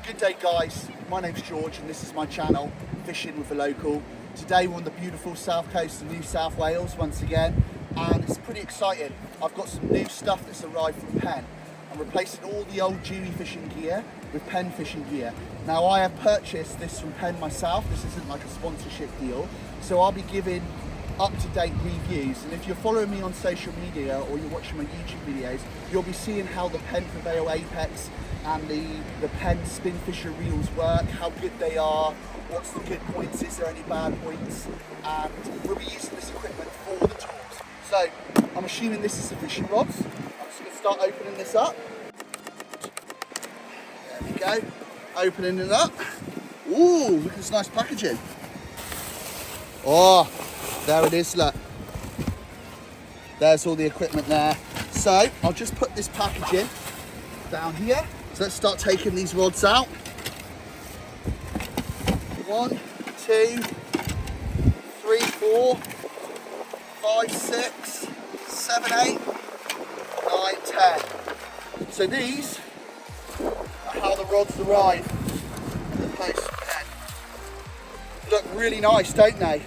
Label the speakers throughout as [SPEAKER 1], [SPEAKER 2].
[SPEAKER 1] Good day guys, my name's George and this is my channel, Fishing with a Local. Today we're on the beautiful south coast of New South Wales once again, and it's pretty exciting. I've got some new stuff that's arrived from Penn. I'm replacing all the old Dewey fishing gear with Penn fishing gear. Now I have purchased this from Penn myself, this isn't like a sponsorship deal, so I'll be giving up-to-date reviews, and if you're following me on social media or you're watching my YouTube videos, you'll be seeing how the Penn Prevail Apex and the Penn Spin Fisher reels work, how good they are, what's the good points, is there any bad points, and we'll be using this equipment for the tools. So I'm assuming this is the fishing rods. I'm just going to start opening this up. There we go, opening it up. Ooh, look at this nice packaging. Oh, there it is, look. There's all the equipment there. So I'll just put this packaging down here. So let's start taking these rods out. 1, 2, 3, 4, 5, 6, 7, 8, 9, 10. So these are how the rods arrive in the post from Penn. Look really nice, don't they?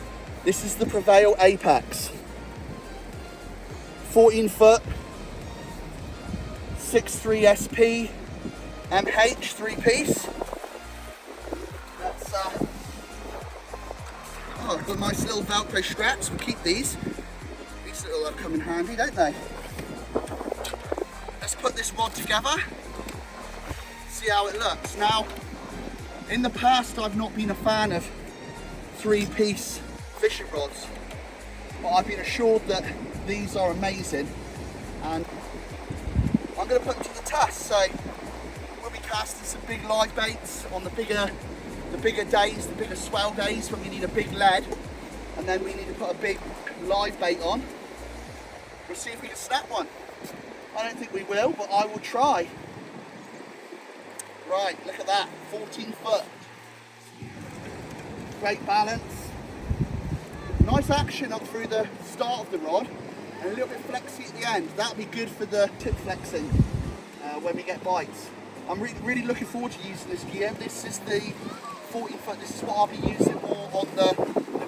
[SPEAKER 1] This is the Prevail Apex. 14 foot, 6.3 SP, MH, 3-piece. That's, oh, got nice little Velcro straps, we'll keep these. These little come in handy, don't they? Let's put this rod together, see how it looks. Now, in the past I've not been a fan of 3-piece fishing rods, but I've been assured that these are amazing, and I'm going to put them to the test. So we'll be casting some big live baits on the bigger days, the bigger swell days when we need a big lead, and then we need to put a big live bait on. We'll see if we can snap one. I don't think we will, but I will try. Right, look at that, 14 foot. Great balance. Nice action up through the start of the rod and a little bit flexy at the end. That'll be good for the tip flexing when we get bites. I'm really looking forward to using this gear. This is the 14 foot. This is what I'll be using more on the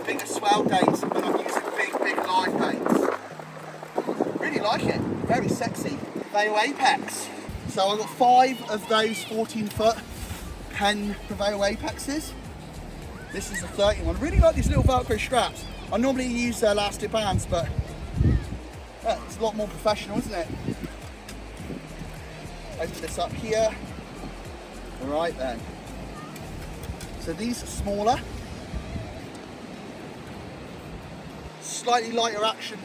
[SPEAKER 1] bigger swell days when I'm using big live baits. Really like it. Very sexy. Prevail Apex. So I've got 5 of those 14 foot Penn Prevail Apexes. This is the 31. I really like these little Velcro straps. I normally use elastic bands, but yeah, it's a lot more professional, isn't it? Open this up here. All right then. So these are smaller, slightly lighter action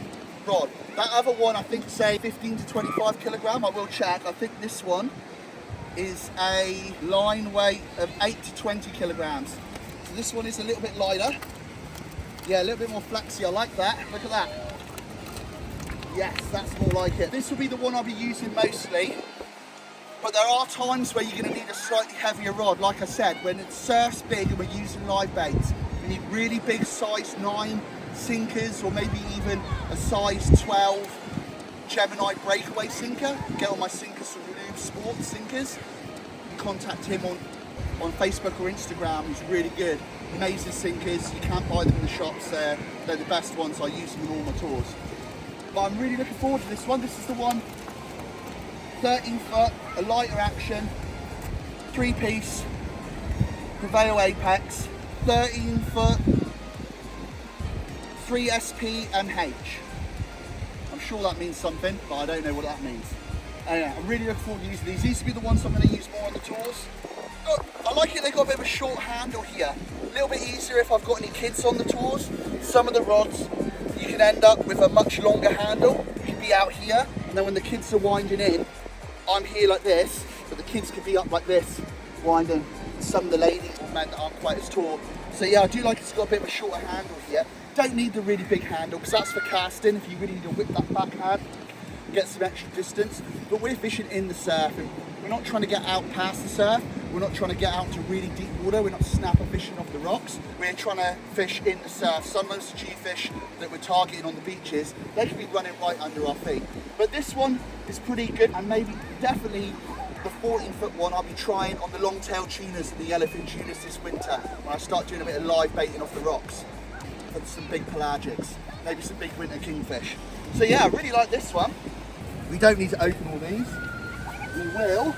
[SPEAKER 1] rod. That other one, I think, say 15 to 25 kilogram. I will check. I think this one is a line weight of 8 to 20 kilograms. So this one is a little bit lighter. Yeah, a little bit more flexy. I like that. Look at that. Yes, that's more like it. This will be the one I'll be using mostly, but there are times where you're going to need a slightly heavier rod. Like I said, when it surf's big and we're using live baits, we need really big size 9 sinkers, or maybe even a size 12 Gemini breakaway sinker. Get all my sinkers from Lube Sports Sinkers. You can contact him on Facebook or Instagram. He's really good. Amazing sinkers. You can't buy them in the shops. They're the best ones. I use them in all my tours. But I'm really looking forward to this one. This is the one, 13 foot, a lighter action, 3-piece Prevail Apex, 13 foot, 3 SP MH. I'm sure that means something, but I don't know what that means. Anyway, I'm really looking forward to using these. These will be the ones I'm going to use more on the tours. I like it, they've got a bit of a short handle here. A little bit easier if I've got any kids on the tours. Some of the rods, you can end up with a much longer handle. You can be out here, and then when the kids are winding in, I'm here like this, but the kids could be up like this, winding. Some of the ladies or men that aren't quite as tall. So yeah, I do like it's got a bit of a shorter handle here. Don't need the really big handle, because that's for casting. If you really need to whip that backhand, get some extra distance. But we're fishing in the surf, and we're not trying to get out past the surf. We're not trying to get out to really deep water. We're not snapper fishing off the rocks. We're trying to fish in the surf. Some of those jewfish that we're targeting on the beaches, they can be running right under our feet. But this one is pretty good, and maybe definitely the 14-foot one I'll be trying on the long-tail tunas and the yellowfin tunas this winter when I start doing a bit of live baiting off the rocks. And some big pelagics, maybe some big winter kingfish. So yeah, I really like this one. We don't need to open all these. We will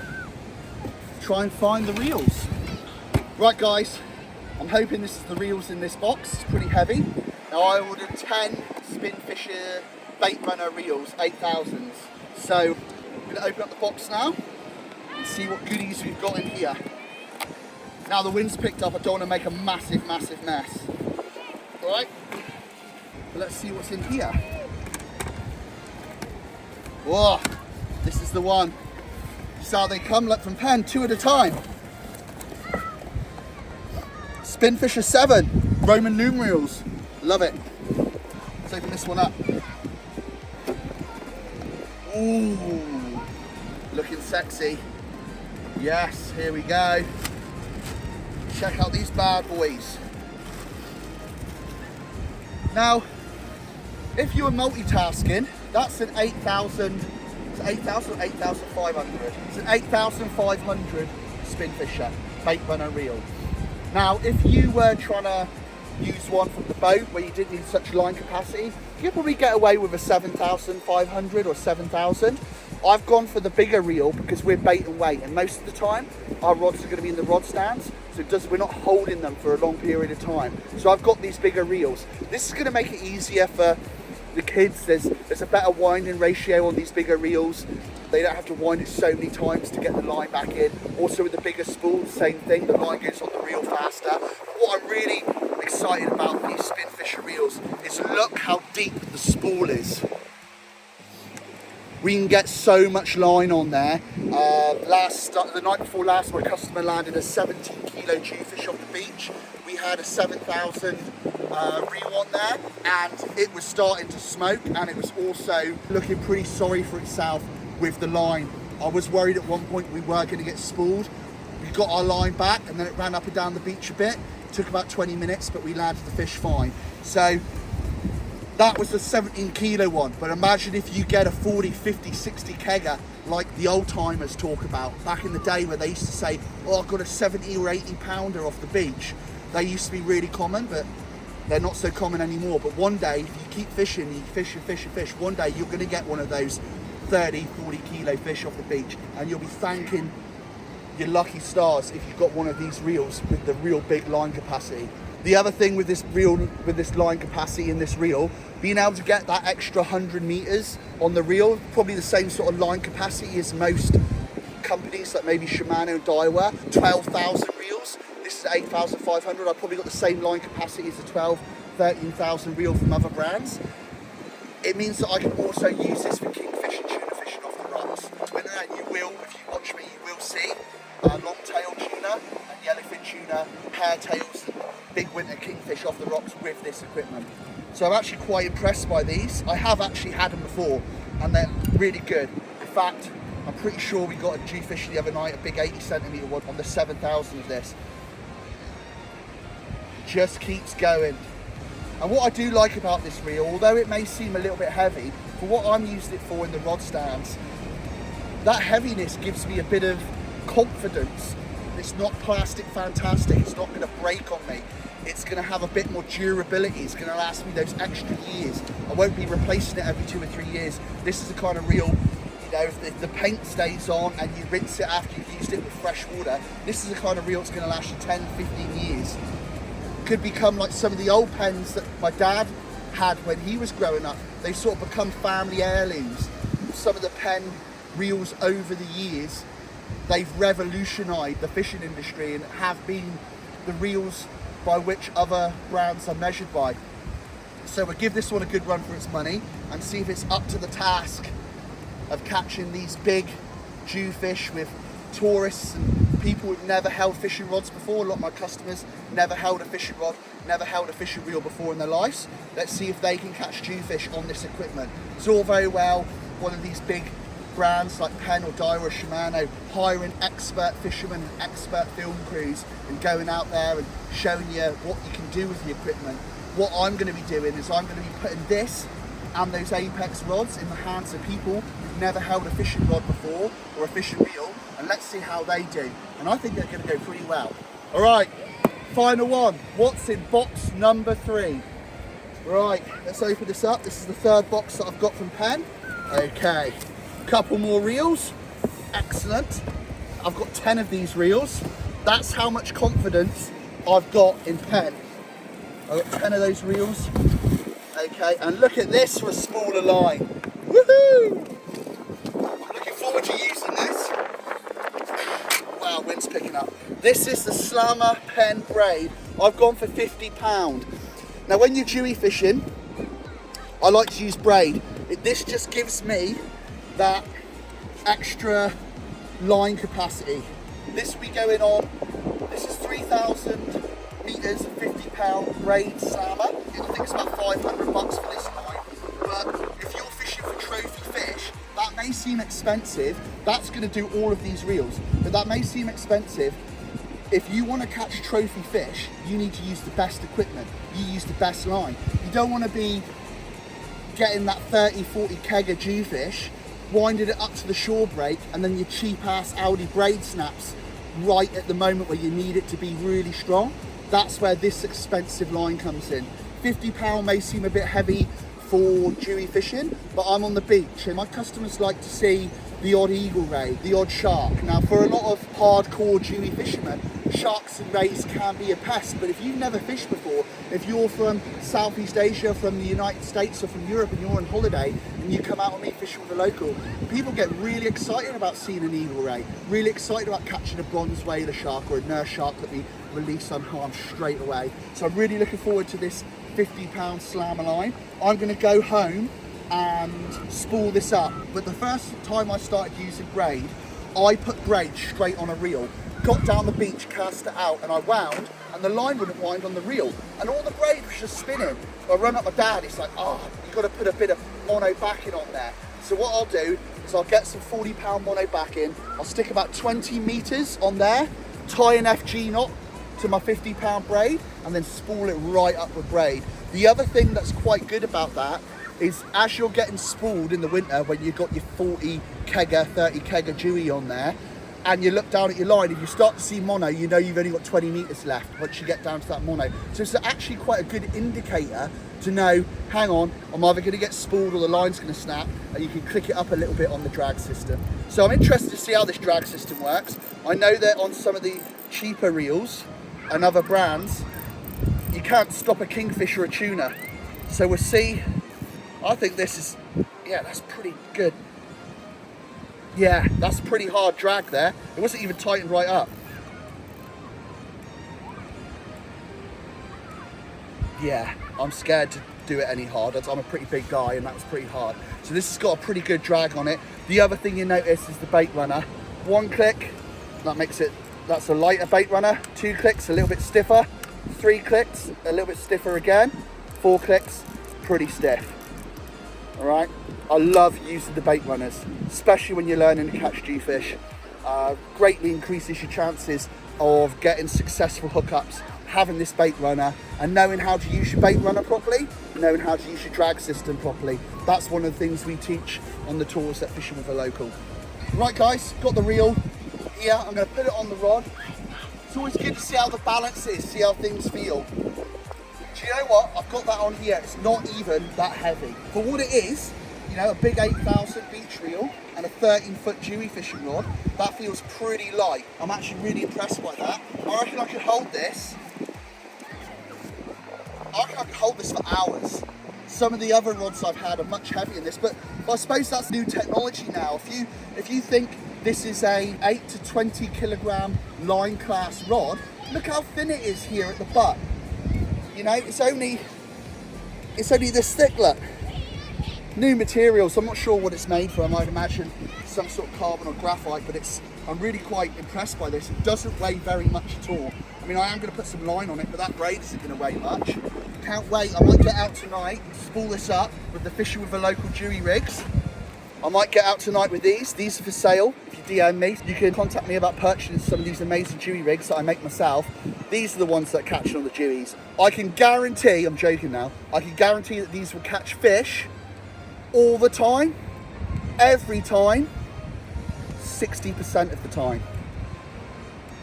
[SPEAKER 1] try and find the reels. Right guys, I'm hoping this is the reels in this box. It's pretty heavy. Now I ordered 10 Spinfisher bait runner reels, 8,000s. So I'm going to open up the box now and see what goodies we've got in here. Now the wind's picked up, I don't want to make a massive mess. Alright, let's see what's in here. Whoa, this is the one. This is how they come, look, from Penn, 2 at a time. Spinfisher 7, Roman numerals, love it. Let's open this one up. Ooh, looking sexy. Yes, here we go. Check out these bad boys. Now, if you were multitasking, that's an 8,000, it's 8,000 or 8,500? It's an 8,500 Spinfisher bait runner reel. Now, if you were trying to use one from the boat where you didn't need such line capacity, you'd probably get away with a 7,500 or 7,000. I've gone for the bigger reel because we're bait and weight, and most of the time our rods are going to be in the rod stands, so we're not holding them for a long period of time. So I've got these bigger reels. This is going to make it easier for the kids. There's a better winding ratio on these bigger reels. They don't have to wind it so many times to get the line back in. Also with the bigger spool, same thing, the line goes on the reel faster. What I'm really excited about these Spinfisher reels is look how deep the spool is. We can get so much line on there. The night before last, my customer landed a 17 kilo jewfish off the beach. We had a 7,000 reel on there, and it was starting to smoke, and it was also looking pretty sorry for itself with the line. I was worried at one point we were going to get spooled. We got our line back, and then it ran up and down the beach a bit. It took about 20 minutes, but we landed the fish fine. So that was the 17 kilo one, but imagine if you get a 40, 50, 60 kegger like the old timers talk about back in the day, where they used to say, oh, I've got a 70 or 80 pounder off the beach. They used to be really common, but they're not so common anymore. But one day, if you keep fishing, you fish and fish and fish, one day you're going to get one of those 30, 40 kilo fish off the beach, and you'll be thanking your lucky stars if you've got one of these reels with the real big line capacity. The other thing with this reel, with this line capacity in this reel, being able to get that extra 100 meters on the reel, probably the same sort of line capacity as most companies like maybe Shimano and Daiwa, 12,000 reels. This is 8,500. I've probably got the same line capacity as the 12, 13,000 reel from other brands. It means that I can also use this for kingfish and tuna fishing off the rocks. You will, if you watch me, you will see long-tail tuna and yellowfin tuna, hairtails, and big winter kingfish off the rocks with this equipment. So I'm actually quite impressed by these. I have actually had them before, and they're really good. In fact, I'm pretty sure we got a jewfish the other night, a big 80 centimetre one on the 7,000 of this. Just keeps going. And what I do like about this reel, although it may seem a little bit heavy, for what I'm using it for in the rod stands, that heaviness gives me a bit of confidence. It's not plastic fantastic, it's not going to break on me. It's going to have a bit more durability, it's going to last me those extra years. I won't be replacing it every 2 or 3 years. This is the kind of reel, you know, if the paint stays on and you rinse it after you've used it with fresh water, this is the kind of reel that's going to last you 10, 15 years. Could become like some of the old pens that my dad had when he was growing up. They sort of become family heirlooms. Some of the Penn reels over the years, they've revolutionised the fishing industry and have been the reels by which other brands are measured by. So we'll give this one a good run for its money and see if it's up to the task of catching these big jewfish with tourists and people who've never held fishing rods before. A lot of my customers never held a fishing rod, never held a fishing reel before in their lives. Let's see if they can catch jewfish on this equipment. It's all very well one of these big brands like Penn or Daiwa or Shimano hiring expert fishermen and expert film crews and going out there and showing you what you can do with the equipment. What I'm going to be doing is I'm going to be putting this and those Apex rods in the hands of people who've never held a fishing rod before or a fishing reel, and let's see how they do. And I think they're going to go pretty well. All right, final one. What's in box number 3? Right, let's open this up. This is the 3rd box that I've got from Penn. Okay, couple more reels. Excellent. I've got 10 of these reels. That's how much confidence I've got in Penn. I've got 10 of those reels. Okay, and look at this for a smaller line. Woohoo! I'm looking forward to using this. Wow, wind's picking up. This is the Slammer Penn braid. I've gone for £50. Now when you're dewy fishing, I like to use braid. This just gives me that extra line capacity. This will be going on, this is 3,000 meters of £50 braid slammer. I think it's about $500 for this line. But if you're fishing for trophy fish, that may seem expensive. That's going to do all of these reels, but that may seem expensive. If you want to catch trophy fish, you need to use the best equipment. You use the best line. You don't want to be getting that 30, 40 keg of jewfish, winding it up to the shore break, and then your cheap ass Audi braid snaps right at the moment where you need it to be really strong. That's where this expensive line comes in. £50 may seem a bit heavy for dewy fishing, but I'm on the beach and my customers like to see the odd eagle ray, the odd shark. Now for a lot of hardcore dewy fishermen, sharks and rays can be a pest, but if you've never fished before, if you're from Southeast Asia, from the United States or from Europe and you're on holiday and you come out with me fishing with a local, people get really excited about seeing an eagle ray, really excited about catching a bronze whaler shark or a nurse shark that we release unharmed straight away. So I'm really looking forward to this £50 slammer line. I'm going to go home and spool this up, but the first time I started using braid, I put braid straight on a reel, got down the beach, cast it out, and I wound, and the line wouldn't wind on the reel, and all the braid was just spinning. So I run up my dad, he's like, oh, you've got to put a bit of mono backing on there. So what I'll do is I'll get some 40-pound mono backing, I'll stick about 20 meters on there, tie an FG knot to my £50 braid, and then spool it right up with braid. The other thing that's quite good about that is as you're getting spooled in the winter when you've got your 40 kegger, 30 kegger dewy on there, and you look down at your line, if you start to see mono, you know you've only got 20 meters left once you get down to that mono. So it's actually quite a good indicator to know, hang on, I'm either going to get spooled or the line's going to snap, and you can click it up a little bit on the drag system. So I'm interested to see how this drag system works. I know that on some of the cheaper reels and other brands, you can't stop a kingfish or a tuna. So we'll see. I think this is, yeah, that's pretty good. Yeah, that's a pretty hard drag there. It wasn't even tightened right up. Yeah, I'm scared to do it any harder. I'm a pretty big guy and that was pretty hard. So this has got a pretty good drag on it. The other thing you notice is the bait runner. 1 click, that makes it, that's a lighter bait runner. 2 clicks, a little bit stiffer. 3 clicks, a little bit stiffer again. 4 clicks, pretty stiff. All right, I love using the bait runners, especially when you're learning to catch jewfish. Greatly increases your chances of getting successful hookups, having this bait runner and knowing how to use your bait runner properly, knowing how to use your drag system properly. That's one of the things we teach on the tours at Fishing with a Local. Right guys, got the reel here, I'm going to put it on the rod. It's always good to see how the balance is, see how things feel. Do you know what? I've got that on here. It's not even that heavy. For what it is, you know, a big 8,000 beach reel and a 13-foot dewy fishing rod, that feels pretty light. I'm actually really impressed by that. I reckon I could hold this. I reckon I could hold this for hours. Some of the other rods I've had are much heavier than this, but I suppose that's new technology now. If you think this is a 8 to 20 kilogram line class rod, look how thin it is here at the butt. You know, it's only this thick, look. New materials, I'm not sure what it's made from. I'd imagine some sort of carbon or graphite, but I'm really quite impressed by this. It doesn't weigh very much at all. I mean, I am going to put some line on it, but that braid isn't going to weigh much. Can't wait, I might get out tonight, spool this up with the Fishing with a Local dewy rigs. I might get out tonight with these. These are for sale. If you DM me, you can contact me about purchasing some of these amazing dewy rigs that I make myself. These are the ones that catch on the dewies. I can guarantee, I'm joking now, I can guarantee that these will catch fish all the time, every time, 60% of the time.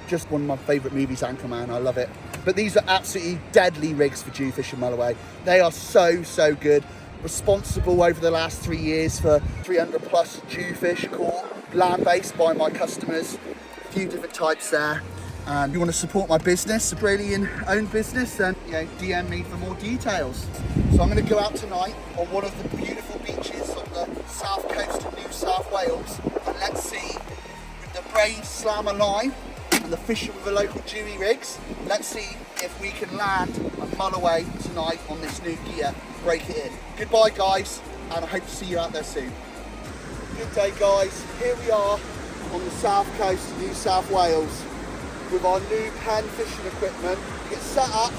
[SPEAKER 1] Just one of my favourite movies, Anchorman, I love it. But these are absolutely deadly rigs for jewfish and mulloway. They are so, so good. Responsible over the last 3 years for 300 plus jewfish caught, land-based by my customers. A few different types there. And you want to support my business, a Brilliant-owned business, then DM me for more details. So I'm going to go out tonight on one of the beautiful beaches on the south coast of New South Wales, and let's see, with the braid slammer line and the fishing with the local Dewey rigs, let's see if we can land a mulloway tonight on this new gear. Break it in. Goodbye guys, and I hope to see you out there soon. Good day guys, here we are on the south coast of New South Wales with our new Penn fishing equipment. Get set up,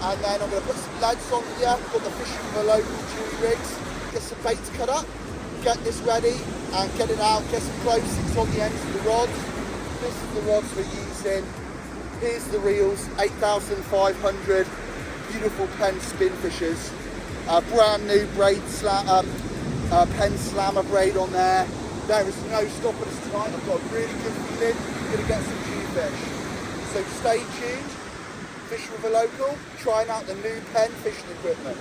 [SPEAKER 1] and then I'm going to put some leads on here. Got the fishing with the local Dewey rigs. Get some baits cut up, get this ready, and get it out. Get some closings on the ends of the rods. This is the rods we're using. Here's the reels, 8,500 beautiful Penn spin fishers. Brand new braid Penn slammer braid on there. There is no stopping us tonight. I've got a really good feeling we're going to get some jewfish. So stay tuned, fish with a local, trying out the new Penn fishing equipment.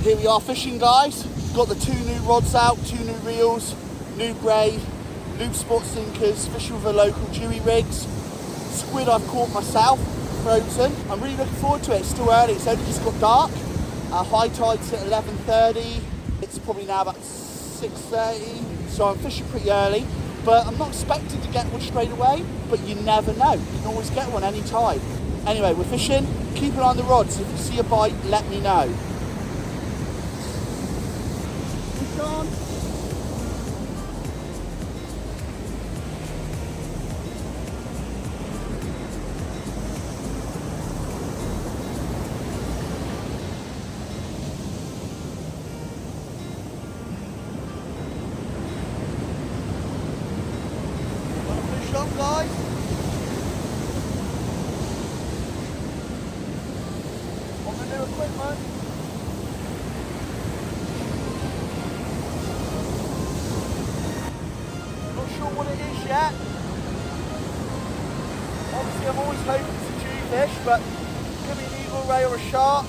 [SPEAKER 1] Here we are fishing guys. Got the 2 new rods out, 2 new reels, new braid, loop spot sinkers, fishing with a local Dewey rigs. Squid I've caught myself, frozen. I'm really looking forward to it. It's still early, it's only just got dark. High tide's at 11:30. It's probably now about 6:30, so I'm fishing pretty early. But I'm not expecting to get one straight away, but you never know. You can always get one any time. Anyway, we're fishing. Keep an eye on the rods. If you see a bite, let me know. Fish on. Guys, on the new equipment. Not sure what it is yet. Obviously I'm always hoping it's a jewfish, but it could be an eagle ray or a shark.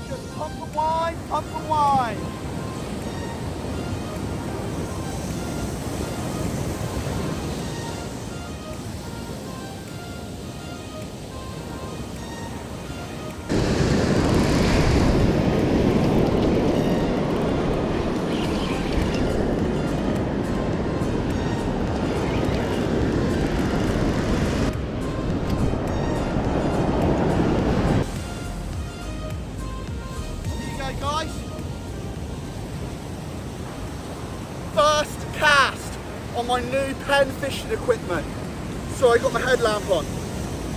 [SPEAKER 1] Just pump and wine, pump and wine. Guys, first cast on my new Penn fishing equipment. So I got my headlamp on.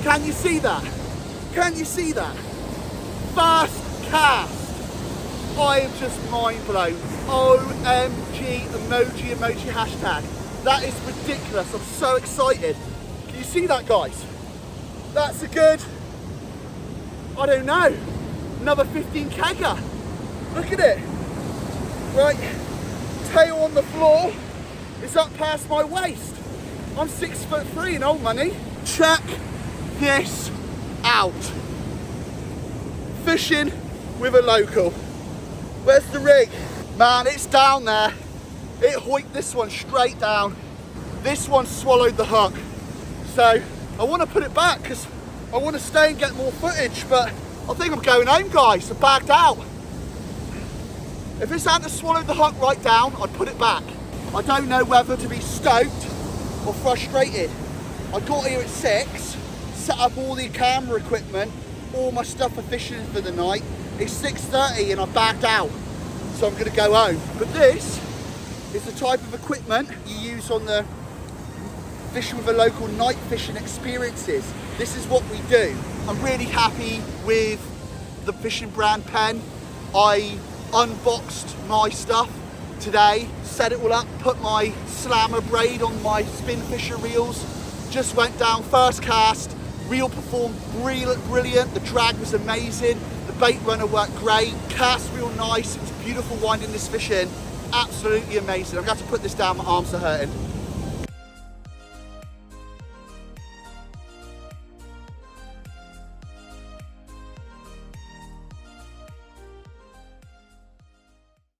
[SPEAKER 1] Can you see that? Can you see that? First cast. I am just mind blown. OMG emoji hashtag. That is ridiculous. I'm so excited. Can you see that, guys? That's a good, I don't know, another 15 kegger. Look at it. Right, tail on the floor is up past my waist. I'm 6'3" in old money. Check this out. Fishing with a local. Where's the rig? Man, it's down there. It hoiked this one straight down. This one swallowed the hook. So I want to put it back because I want to stay and get more footage, but I think I'm going home, guys. I bagged out. If this hadn't swallowed the hook right down, I'd put it back. I don't know whether to be stoked or frustrated. I got here at 6, set up all the camera equipment, all my stuff for fishing for the night. It's 6:30 and I backed out, so I'm gonna go home. But this is the type of equipment you use on the fishing with a local night fishing experiences. This is what we do. I'm really happy with the fishing brand Penn. I unboxed my stuff today, set it all up, put my slammer braid on my spin fisher reels, just went down first cast, Reel performed brilliant, the drag was amazing, the bait runner worked great, cast real nice, it was beautiful winding this fish in, absolutely amazing. I'm going to have to put this down, my arms are hurting.